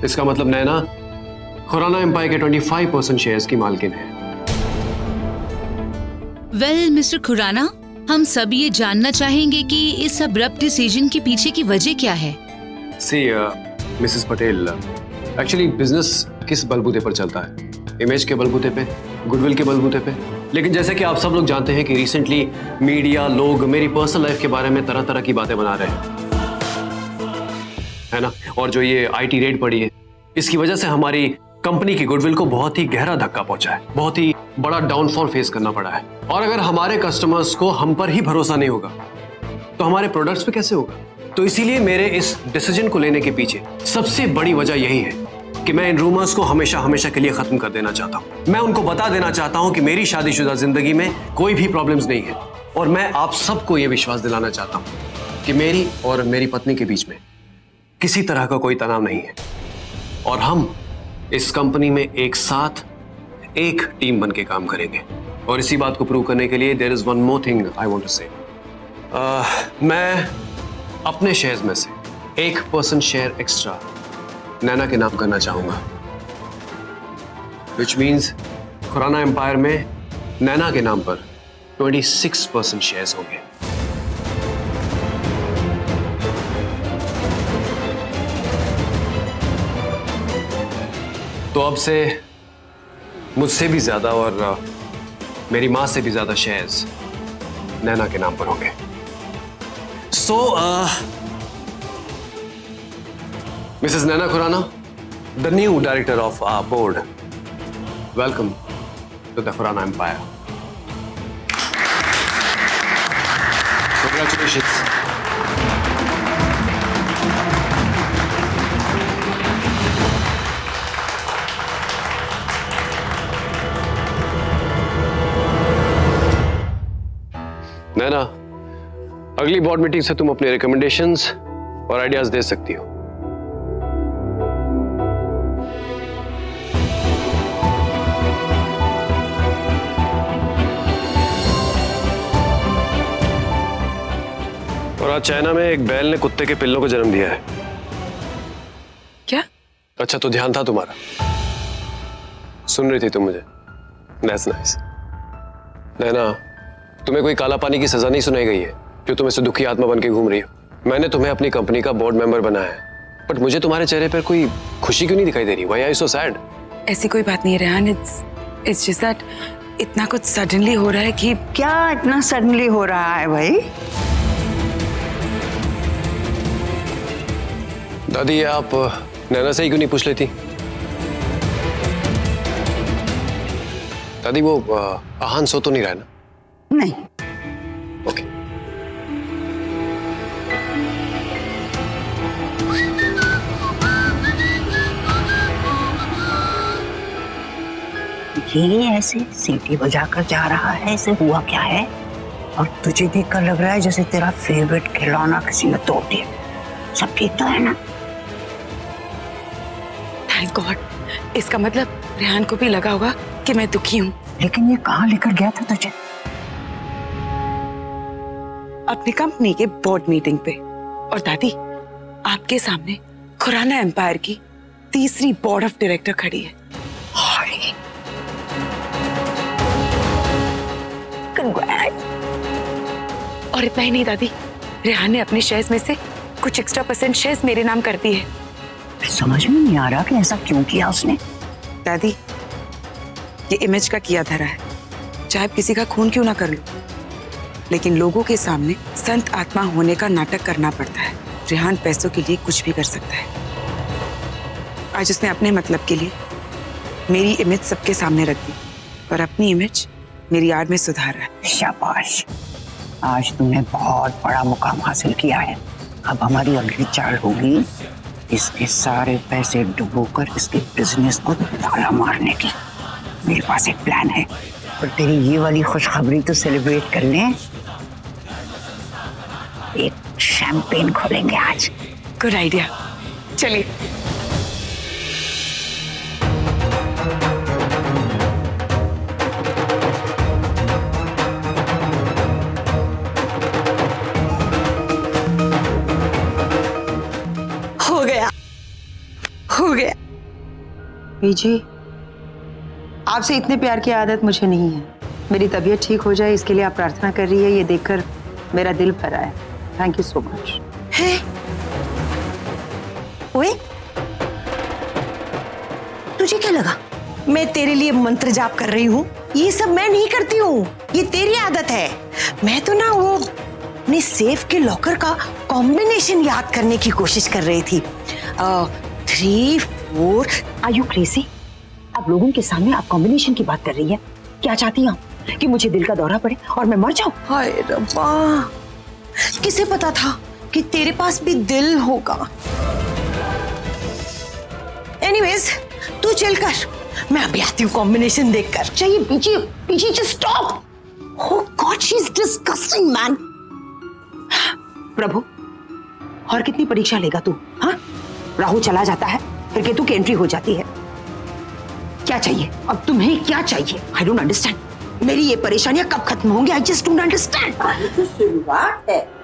इसका मतलब नैना खुराना एम्पायर के 25% शेयर्स की मालकिन है। वेल मिस्टर खुराना, हम सब ये जानना चाहेंगे कि इस अब्रप्ट डिसीजन के पीछे की वजह क्या है। सी मिसेस पटेल, एक्चुअली बिजनेस किस बलबूते पर चलता है? इमेज के बलबूते पे, गुडविल के बलबूते पे। लेकिन जैसे कि आप सब लोग जानते हैं कि रिसेंटली मीडिया लोग मेरी पर्सनल लाइफ के बारे में तरह तरह की बातें बना रहे हैं, है ना? और जो ये आईटी रेड पड़ी है, इसकी वजह से हमारी कंपनी की गुडविल को बहुत ही गहरा धक्का पहुंचा है, बहुत ही बड़ा डाउनफॉल फेस करना पड़ा है। और अगर हमारे कस्टमर्स को हम पर ही भरोसा नहीं होगा तो हमारे प्रोडक्ट्स पे कैसे होगा? तो इसीलिए मेरे इस डिसीजन को लेने के पीछे सबसे बड़ी वजह यही है कि मैं इन रूमर्स को हमेशा हमेशा के लिए खत्म कर देना चाहता हूं। मैं उनको बता देना चाहता हूं कि मेरी शादीशुदा जिंदगी में कोई भी प्रॉब्लम्स नहीं है, और मैं आप सबको यह विश्वास दिलाना चाहता हूं कि मेरी और मेरी पत्नी के बीच में किसी तरह का कोई तनाव नहीं है, और हम इस कंपनी में एक साथ एक टीम बन के काम करेंगे। और इसी बात को प्रूव करने के लिए there is one more thing I want to say. मैं अपने शेयर्स में से 1% शेयर एक्स्ट्रा नैना के नाम करना चाहूंगा, विच मीन्स खुराना एम्पायर में नैना के नाम पर 26% शेयर्स होंगे। तो अब से मुझसे भी ज्यादा और मेरी मां से भी ज्यादा शेयर्स नैना के नाम पर होंगे। So Mrs Naina Khurana, the new director of our board, welcome to the Khurana empire. Congratulations. Naina, अगली बोर्ड मीटिंग से तुम अपने रिकमेंडेशंस और आइडियाज दे सकती हो। और आज चाइना में एक बैल ने कुत्ते के पिल्लों को जन्म दिया है। क्या? अच्छा, तो ध्यान था तुम्हारा, सुन रही थी तुम मुझे। That's nice. नैना, तुम्हें कोई काला पानी की सजा नहीं सुनाई गई है जो तुम ऐसे दुखी आत्मा बन के घूम रही हो। मैंने तुम्हें अपनी कंपनी का बोर्ड मेंबर बनाया है, बट मुझे तुम्हारे चेहरे पर कोई खुशी क्यों नहीं दिखाई दे रही? Why are you so sad? ऐसी कोई बात नहीं है रेहान, it's just that इतना कुछ सडनली हो रहा है कि। क्या इतना सडनली हो रहा है भाई? दादी, आप नैना से ही क्यों नहीं पूछ लेती? दादी, वो आहान सो तो नहीं रहा है ना? नहीं। ओके। ये ऐसे सीटी बजाकर जा रहा है, इसे हुआ क्या है? और तुझे देखकर लग रहा है जैसे तेरा फेवरेट खिलौना किसी ने तोड़ दिया। सब ठीक तो है ना? थैंक गॉड, इसका मतलब रेहान को भी लगा होगा कि मैं दुखी हूँ। लेकिन ये कहाँ लेकर गया था तुझे? अपनी कंपनी के बोर्ड मीटिंग पे। और दादी, आपके सामने खुराना एम्पायर की तीसरी बोर्ड ऑफ डायरेक्टर खड़ी है। और इतना ही नहीं दादी, रेहान ने अपने शेयर्स में से कुछ एक्स्ट्रा % शेयर्स मेरे नाम कर दिए। समझ में नहीं आ रहा कि ऐसा क्यों किया उसने। दादी, ये इमेज का किया धरा है, चाहे किसी का खून क्यों ना कर लो, लेकिन लोगों के सामने संत आत्मा होने का नाटक करना पड़ता है। रेहान पैसों के लिए कुछ भी कर सकता है। आज उसने अपने मतलब के लिए मेरी इमेज सबके सामने रख दी और अपनी इमेज मेरी आड़ में सुधारा है। शाबाश, आज तुमने बहुत बड़ा मुकाम हासिल किया है। अब हमारी अगली चाल होगी इसके सारे पैसे डुबोकर इसके बिजनेस को ताला मारने की। मेरे पास एक प्लान है, और तेरी ये वाली खुशखबरी तो सेलिब्रेट कर लें। एक शैंपेन खोलेंगे आज। गुड आइडिया, चलिए। गया। बीजी, आपसे इतने प्यार की आदत मुझे नहीं है। मेरी तबीयत ठीक हो जाए इसके लिए आप प्रार्थना कर रही है, ये देखकर मेरा दिल भरा है। Thank you so much. है ओए, तुझे क्या लगा मैं तेरे लिए मंत्र जाप कर रही हूँ? ये सब मैं नहीं करती हूँ, ये तेरी आदत है। मैं तो ना वो अपने सेफ के लॉकर का कॉम्बिनेशन याद करने की कोशिश कर रही थी। 3 4। Are you crazy? आप लोगों के सामने आप कॉम्बिनेशन की बात कर रही है? क्या चाहती हैं आप कि मुझे दिल का दौरा पड़े और मैं मर जाऊं? हाय रब्बा, किसे पता था कि तेरे पास भी दिल होगा। एनीवेज, तू चल कर, मैं अभी आती हूँ कॉम्बिनेशन देखकर। चाहिए पीछे पीछे, just stop. Oh god, she is disgusting man. प्रभु, और कितनी परीक्षा लेगा तू? हाँ, राहु चला जाता है फिर केतु की एंट्री हो जाती है। क्या चाहिए अब तुम्हें, क्या चाहिए? I don't understand. मेरी ये परेशानियां कब खत्म होंगी? I just don't understand. ये तो शुरुआत है।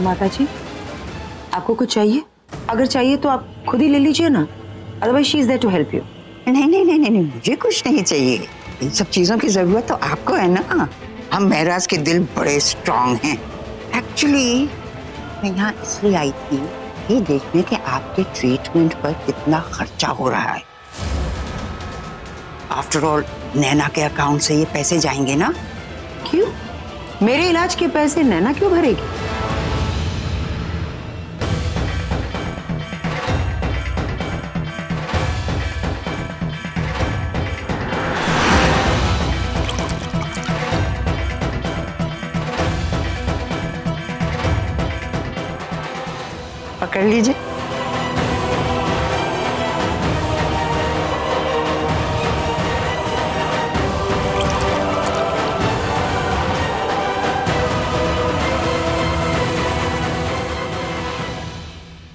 माता जी, आपको कुछ चाहिए? अगर चाहिए तो आप खुद ही ले लीजिए ना, otherwise she is there to help you. नहीं नहीं नहीं नहीं, मुझे कुछ नहीं चाहिए। इन सब चीजों की जरूरत तो आपको है ना। हम महराज के दिल बड़े स्ट्रांग हैं। एक्चुअली मैं यहाँ इसलिए आई थी ये देखने के आपके ट्रीटमेंट पर कितना खर्चा हो रहा है। आफ्टर ऑल नैना के अकाउंट से ये पैसे जाएंगे ना। क्यों? मेरे इलाज के पैसे नैना क्यों भरेगी? पकड़ लीजिए।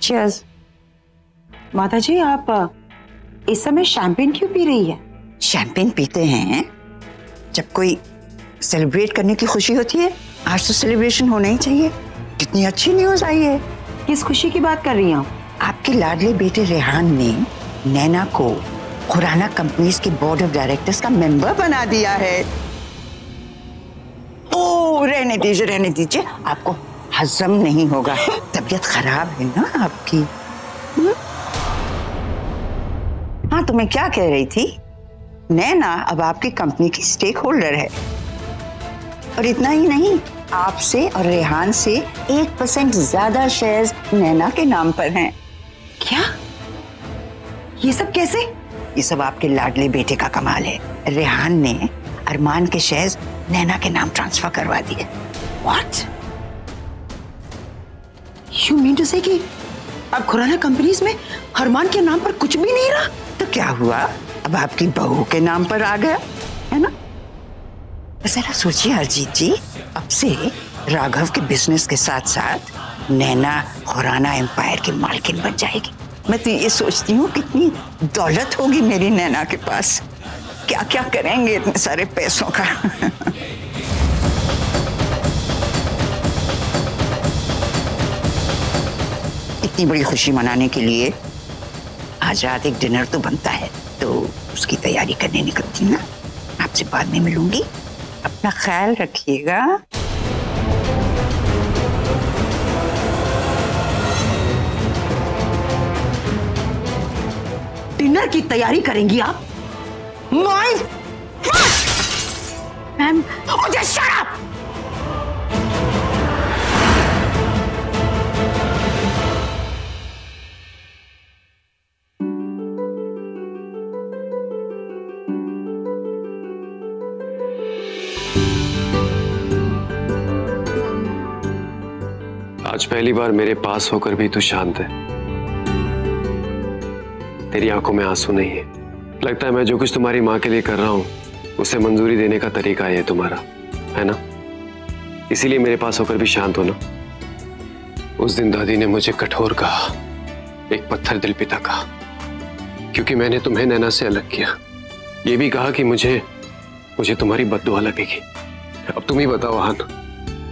चीयर्स। माता जी, आप इस समय शैंपेन क्यों पी रही है? शैंपेन पीते हैं जब कोई सेलिब्रेट करने की खुशी होती है। आज तो सेलिब्रेशन होना ही चाहिए। कितनी अच्छी न्यूज आई है। किस खुशी की बात कर रही हैं? आपके लाडले बेटे रेहान ने नैना को खुराना कंपनीज के बोर्ड ऑफ डायरेक्टर्स का मेंबर बना दिया है। ओ रहने दीजिए, आपको हजम नहीं होगा। तबीयत खराब है ना आपकी। हाँ, तो मैं क्या कह रही थी, नैना अब आपकी कंपनी की स्टेक होल्डर है। और इतना ही नहीं, आपसे और रेहान से 1% ज्यादा शेयर्स नैना के नाम पर हैं। क्या? ये सब कैसे? ये सब आपके लाडले बेटे का कमाल है। रेहान ने अरमान के शेयर्स नैना के नाम ट्रांसफर करवा दिए। What? You mean to say कि अब खुराना कंपनीज में अरमान के नाम पर कुछ भी नहीं रहा? तो क्या हुआ, अब आपकी बहू के नाम पर आ गया है ना। जरा सोचिए अरजीत जी, अब से राघव के बिजनेस के साथ साथ नैना खुराना एम्पायर की मालकिन बन जाएगी। मैं तो ये सोचती हूँ कितनी दौलत होगी मेरी नैना के पास। क्या क्या करेंगे इतने सारे पैसों का। इतनी बड़ी खुशी मनाने के लिए आज रात एक डिनर तो बनता है, तो उसकी तैयारी करने निकलती हूँ ना। आपसे बाद में मिलूंगी, अपना ख्याल रखिएगा। डिनर की तैयारी करेंगी आप? मैम, मुझे शट अप! आज पहली बार मेरे पास होकर भी तू शांत है। तेरी आंखों में आंसू नहीं है। लगता है मैं जो कुछ तुम्हारी माँ के लिए कर रहा हूं उसे मंजूरी देने का तरीका है तुम्हारा, है ना? इसीलिए मेरे पास होकर भी शांत हो ना। उस दिन दादी ने मुझे कठोर कहा, एक पत्थर दिल पिता कहा, क्योंकि मैंने तुम्हें नैना से अलग किया। ये भी कहा कि मुझे मुझे तुम्हारी बद्दुआ लगेगी। अब तुम ही बताओ आहान,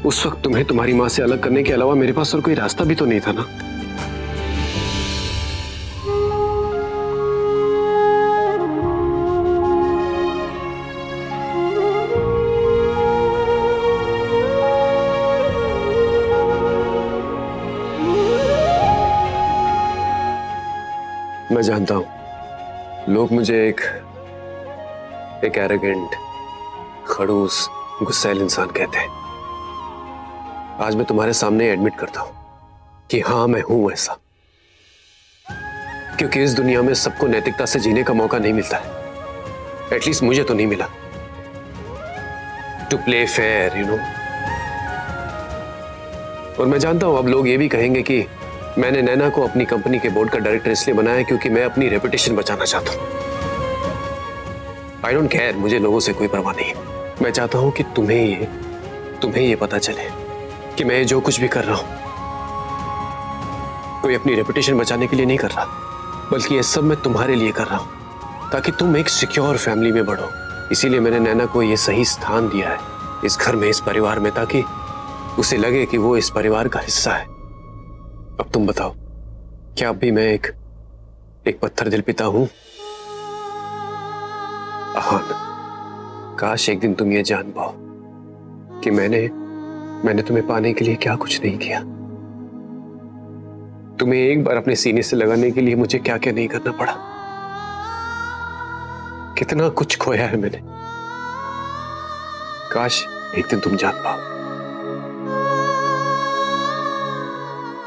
उस वक्त तुम्हें तुम्हारी माँ से अलग करने के अलावा मेरे पास और कोई रास्ता भी तो नहीं था ना। मैं जानता हूं लोग मुझे एक एरोगेंट, खड़ूस, गुस्सैल इंसान कहते हैं। आज मैं तुम्हारे सामने एडमिट करता हूं कि हाँ, मैं हूं ऐसा, क्योंकि इस दुनिया में सबको नैतिकता से जीने का मौका नहीं मिलता है। एटलीस्ट मुझे तो नहीं मिला। To play fair, you know. और मैं जानता हूं अब लोग ये भी कहेंगे कि मैंने नैना को अपनी कंपनी के बोर्ड का डायरेक्टर इसलिए बनाया क्योंकि मैं अपनी रेपुटेशन बचाना चाहता हूं। आई डोंट केयर, मुझे लोगों से कोई परवाह नहीं है। मैं चाहता हूं कि तुम्हें ये पता चले कि मैं जो कुछ भी कर रहा हूं कोई अपनी रेपुटेशन बचाने के लिए नहीं कर रहा, बल्कि ये सब मैं तुम्हारे लिए कर रहा हूं ताकि तुम एक सिक्योर फैमिली में बढ़ो। इसीलिए मैंने नैना को ये सही स्थान दिया है इस घर में, इस परिवार में, ताकि उसे लगे कि वो इस परिवार का हिस्सा है। अब तुम बताओ, क्या अब भी मैं एक पत्थर दिल पिता हूं? आहान, काश एक दिन तुम ये जान पाओ कि मैंने तुम्हें पाने के लिए क्या कुछ नहीं किया। तुम्हें एक बार अपने सीने से लगाने के लिए मुझे क्या क्या नहीं करना पड़ा। कितना कुछ खोया है मैंने। काश एक दिन तुम जान पाओ,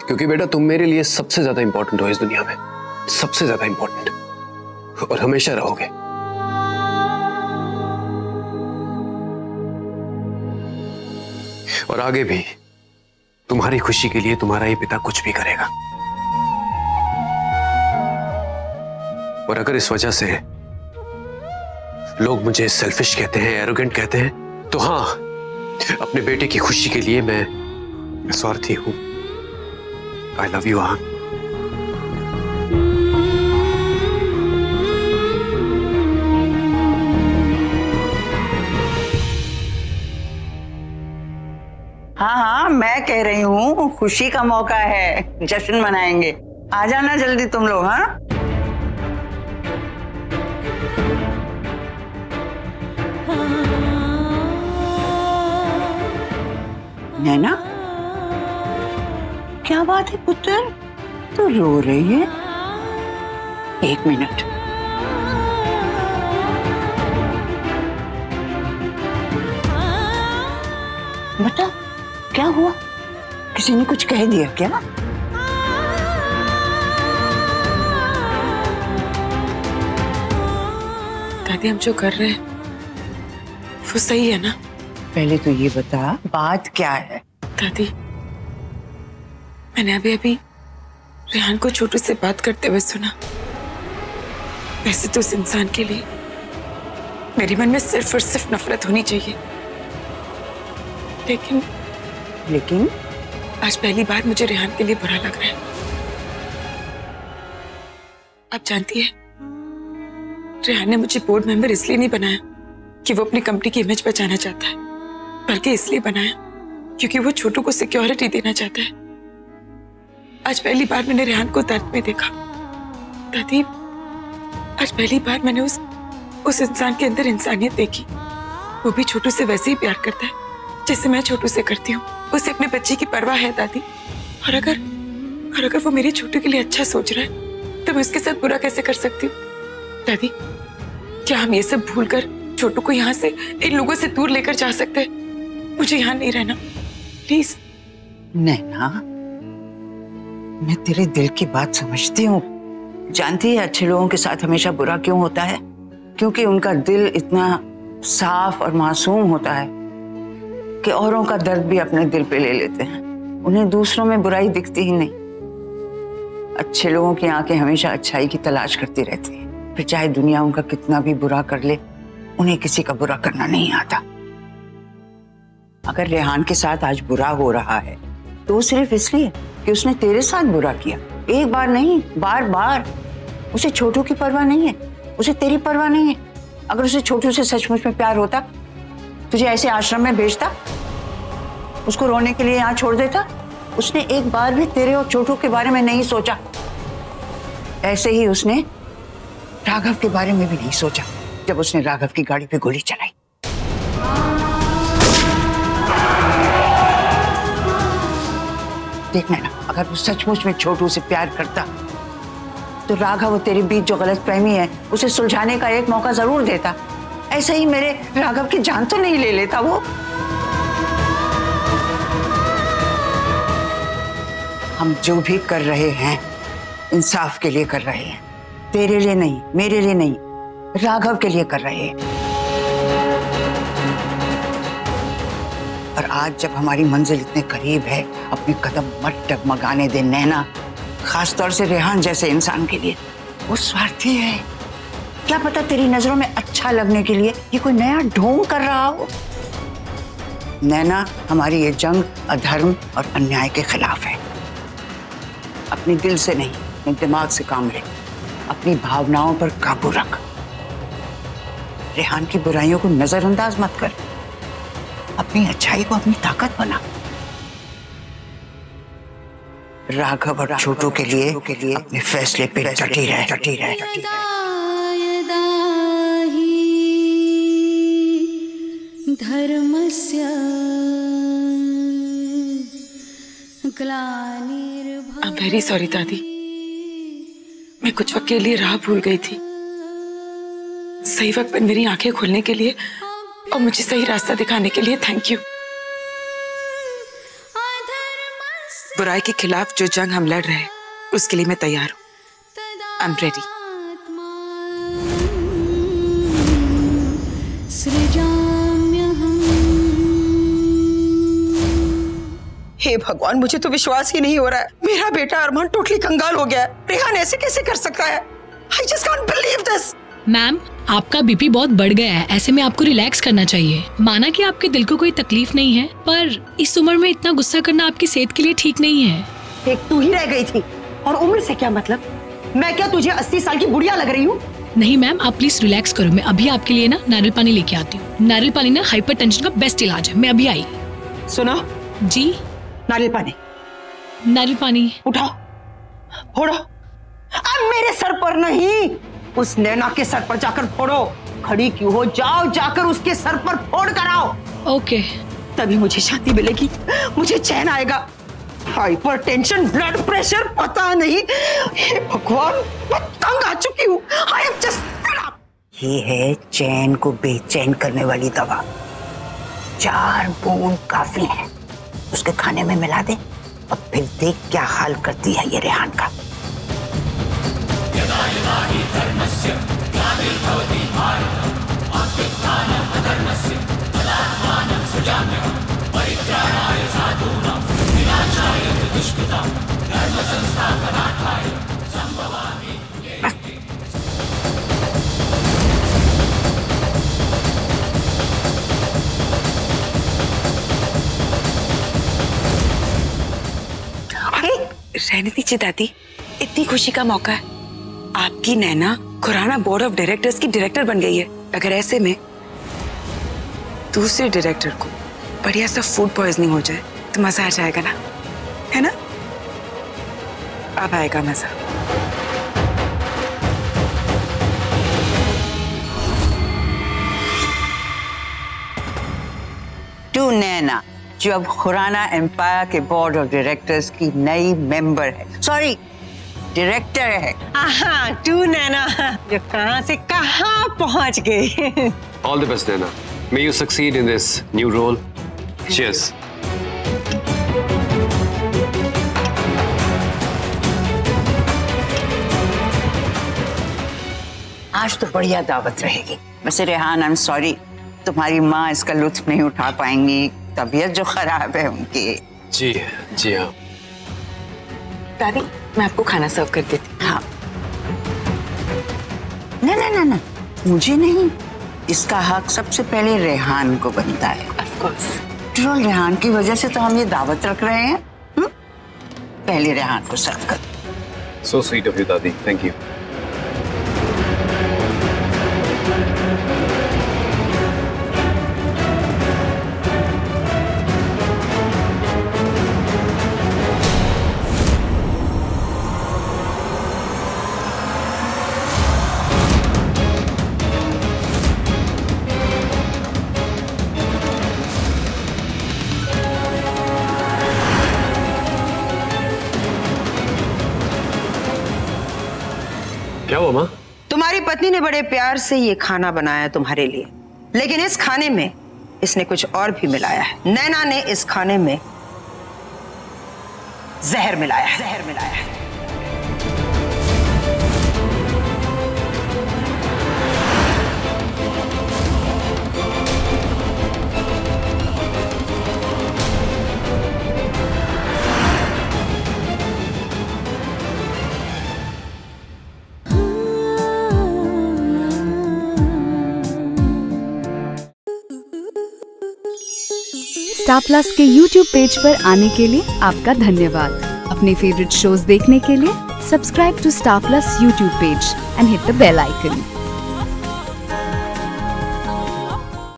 क्योंकि बेटा तुम मेरे लिए सबसे ज्यादा इंपॉर्टेंट हो इस दुनिया में, सबसे ज्यादा इंपॉर्टेंट, और हमेशा रहोगे। और आगे भी तुम्हारी खुशी के लिए तुम्हारा ये पिता कुछ भी करेगा। और अगर इस वजह से लोग मुझे सेल्फिश कहते हैं, एरोगेंट कहते हैं, तो हाँ, अपने बेटे की खुशी के लिए मैं स्वार्थी हूं। I love you, आहान। हाँ हाँ, मैं कह रही हूँ खुशी का मौका है, जश्न मनाएंगे। आ जाना जल्दी तुम लोग। हाँ, नैना, क्या बात है पुत्र, तो रो रही है? एक मिनट। बता, क्या हुआ? किसी ने कुछ कह दिया क्या? दादी, हम जो कर रहे हैं वो सही है ना? पहले तो ये बता, बात क्या है? दादी, मैंने अभी रेहान को छोटू से बात करते हुए सुना। वैसे तो उस इंसान के लिए मेरे मन में सिर्फ और सिर्फ नफरत होनी चाहिए, लेकिन आज पहली बार मुझे रेहान के लिए बुरा लग रहा है। आप जानती है, रेहान ने मुझे बोर्ड मेंबर इसलिए नहीं बनाया कि वो अपनी कंपनी की इमेज बचाना चाहता है, बल्कि इसलिए बनाया क्योंकि वो छोटू को सिक्योरिटी देना चाहता है। आज पहली बार मैंने रेहान को दर्द में देखा। दादी, आज पहली बार मैंने उस इंसान के अंदर इंसानियत देखी। वो भी छोटू से वैसे ही प्यार करता है जैसे मैं छोटू से करती हूँ। उसे अपने बच्चे की परवाह है दादी। और अगर वो मेरे छोटू के लिए अच्छा सोच रहा है तो मैं उसके साथ बुरा कैसे कर सकती हूँ? दादी, क्या हम ये सब भूलकर छोटू को यहाँ से, इन लोगों से दूर लेकर जा सकते हैं? मुझे यहाँ नहीं रहना, प्लीज। नैना, मैं तेरे दिल की बात समझती हूँ। जानती है अच्छे लोगों के साथ हमेशा बुरा क्यों होता है? क्योंकि उनका दिल इतना साफ और मासूम होता है कि औरों का दर्द भी अपने दिल पे ले लेते हैं। उन्हें दूसरों में बुराई दिखती ही नहीं। अच्छे लोगों की आंखें हमेशा अच्छाई की तलाश करती रहती हैं। फिर चाहे दुनिया उनका कितना भी बुरा कर ले, उन्हें किसी का बुरा करना नहीं आता। अगर रेहान के साथ आज बुरा हो रहा है तो सिर्फ इसलिए कि उसने तेरे साथ बुरा किया। एक बार नहीं, बार बार। उसे छोटू की परवाह नहीं है, उसे तेरी परवाह नहीं है। अगर उसे छोटू से सचमुच में प्यार होता, तुझे ऐसे आश्रम में भेजता, उसको रोने के लिए यहाँ छोड़ देता? उसने एक बार भी तेरे और छोटू के बारे में नहीं सोचा। ऐसे ही उसने राघव के बारे में भी नहीं सोचा जब उसने राघव की गाड़ी पे गोली चलाई। देखना ना, अगर वो सचमुच में छोटू से प्यार करता तो राघव और तेरे बीच जो गलतफहमी है उसे सुलझाने का एक मौका जरूर देता। ऐसे ही मेरे राघव की जान तो नहीं ले लेता वो। हम जो भी कर रहे हैं इंसाफ के लिए कर रहे हैं, तेरे लिए नहीं, मेरे लिए नहीं, राघव के लिए कर रहे हैं। और आज जब हमारी मंजिल इतने करीब है, अपने कदम मत डगमगाने दे नैना, खासतौर से रेहान जैसे इंसान के लिए। वो स्वार्थी है, क्या पता तेरी नजरों में अच्छा लगने के लिए ये कोई नया ढोंग कर रहा हो। नैना, हमारी ये जंग अधर्म और अन्याय के खिलाफ है। अपने दिल से नहीं, अपने दिमाग से काम ले, अपनी भावनाओं पर काबू रख। रेहान की बुराइयों को नजरअंदाज मत कर, अपनी अच्छाई को अपनी ताकत बना। राघव और छोटू के लिए अपने फैसले पे डटी रहे। धर्मस्य I'm very sorry दादी, मैं कुछ वक्त के लिए राह भूल गई थी। सही वक्त पर मेरी आंखें खोलने के लिए और मुझे सही रास्ता दिखाने के लिए थैंक यू। बुराई के खिलाफ जो जंग हम लड़ रहे हैं उसके लिए मैं तैयार हूँ। I am ready. हे भगवान, मुझे तो विश्वास ही नहीं हो रहा है। मेरा बेटा अरमान टोटली कंगाल हो गया है। रेहान ऐसे कैसे कर सकता है? I just can't believe this। Ma'am, आपका बीपी बहुत बढ़ गया है, ऐसे में आपको रिलैक्स करना चाहिए। माना कि आपके दिल को कोई तकलीफ नहीं है, पर इस उम्र में इतना गुस्सा करना आपकी सेहत के लिए ठीक नहीं है। एक तू ही रह गई थी और उम्र से क्या मतलब? मैं क्या तुझे 80 साल की बुढ़िया लग रही हूँ? नहीं मैम, आप प्लीज रिलैक्स करो। मैं अभी आपके लिए ना नारियल पानी लेके आती हूँ। नारियल पानी ना हाइपरटेंशन का बेस्ट इलाज है। मैं अभी आई। सुनो जी। नारियल पानी। नारियल पानी उठाओ, फोड़ो। अब मेरे सर पर नहीं, उस नैना के सर पर जाकर फोड़ो। खड़ी क्यों हो? जाओ, जाकर उसके सर पर फोड़ कर आओ। ओके। तभी मुझे शांति मिलेगी, मुझे चैन आएगा। हाइपरटेंशन, ब्लड प्रेशर, पता नहीं। हे भगवान, मैं तंग आ चुकी हूँ। I am just fed up. ये है चैन को बेचैन करने वाली दवा। 4 बूंद काफी है, उसके खाने में मिला दे और फिर देख क्या हाल करती है ये रेहान का। रहने दीजिए दादी, इतनी खुशी का मौका है। आपकी नैना खुराना बोर्ड ऑफ डायरेक्टर्स की डायरेक्टर बन गई है। अगर ऐसे में दूसरे डायरेक्टर को बढ़िया सा फूड पॉइजनिंग हो जाए तो मजा आ जाएगा ना, है ना? अब आएगा मजा। तू नैना जो अब खुराना एम्पायर के बोर्ड ऑफ डायरेक्टर्स की नई मेंबर है, सॉरी डायरेक्टर है। तू नैना जो कहां से कहां पहुंच गई। All the best, Naina. May you succeed in this new role. Cheers. आज तो बढ़िया दावत रहेगी। वैसे रेहान, आई एम सॉरी, तुम्हारी माँ इसका लुत्फ नहीं उठा पाएंगी, तबीयत जो खराब है उनकी। जी हाँ। दादी, मैं आपको खाना सर्व कर देती। हाँ। ना, मुझे नहीं, इसका हक सबसे पहले रेहान को बनता है। Of course. ट्रोल रेहान की वजह से तो हम ये दावत रख रहे हैं। पहले रेहान को सर्व कर। So sweet of you, दादी. Thank you. बलबूदी ने बड़े प्यार से ये खाना बनाया तुम्हारे लिए, लेकिन इस खाने में इसने कुछ और भी मिलाया है। नैना ने इस खाने में जहर मिलाया है। स्टार प्लस के YouTube पेज पर आने के लिए आपका धन्यवाद। अपने फेवरेट शोज देखने के लिए subscribe to star plus YouTube page and hit the bell icon.